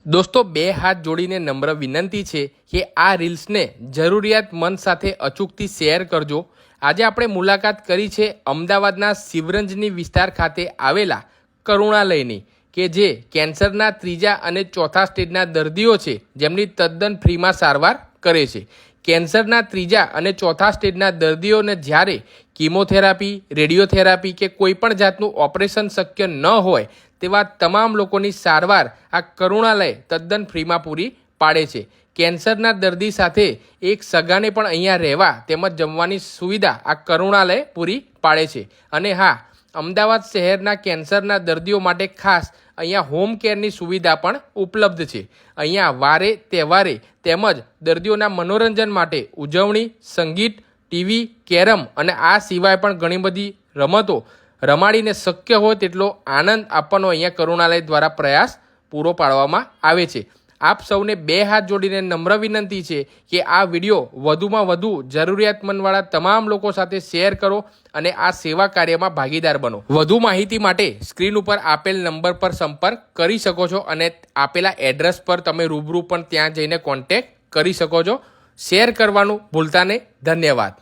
દોસ્તો, બે હાથ જોડીને નમ્ર વિનંતી છે કે આ રીલ્સને જરૂરિયાતમંદ સાથે અચૂકથી શેર કરજો. આજે આપણે મુલાકાત કરી છે અમદાવાદના શિવરંજની વિસ્તાર ખાતે આવેલા કરુણાલયની, કે જે કેન્સરના 3જા અને 4થા સ્ટેજના દર્દીઓ છે જેમની તદ્દન ફ્રીમાં સારવાર કરે છે. કેન્સરના 3જા અને 4થા સ્ટેજના દર્દીઓને જ્યારે કીમોથેરાપી, રેડિયોથેરાપી કે કોઈ પણ જાતનું ઓપરેશન શક્ય ન હોય તેવા તમામ લોકોની સારવાર આ કરુણાલય તદ્દન ફ્રીમાં પૂરી પાડે છે. કેન્સરના દર્દી સાથે એક સગાને પણ અહીંયા રહેવા તેમજ જમવાની સુવિધા આ કરુણાલય પૂરી પાડે છે. અને હા, અમદાવાદ શહેરના કેન્સરના દર્દીઓ માટે ખાસ અહીંયા હોમ કેરની સુવિધા પણ ઉપલબ્ધ છે. અહીંયા વારે તહેવારે તેમજ દર્દીઓના મનોરંજન માટે ઉજવણી, સંગીત, ટીવી, કેરમ અને આ સિવાય પણ ઘણી બધી રમતો રમાડીને શક્ય હોય તેટલો આનંદ આપવાનો અહીંયા કરુણાલય દ્વારા પ્રયાસ પૂરો પાડવામાં આવે છે. આપ સૌને બે હાથ જોડીને નમ્ર વિનંતી છે કે આ વિડીયો વધુમાં વધુ જરૂરિયાતમંદવાળા તમામ લોકો સાથે શેર કરો અને આ સેવા કાર્યમાં ભાગીદાર બનો. વધુ માહિતી માટે સ્ક્રીન ઉપર આપેલ નંબર પર સંપર્ક કરી શકો છો અને આપેલા એડ્રેસ પર તમે રૂબરૂ પણ ત્યાં જઈને કોન્ટેક્ટ કરી શકો છો. શેર કરવાનું ભૂલતા નહીં. ધન્યવાદ.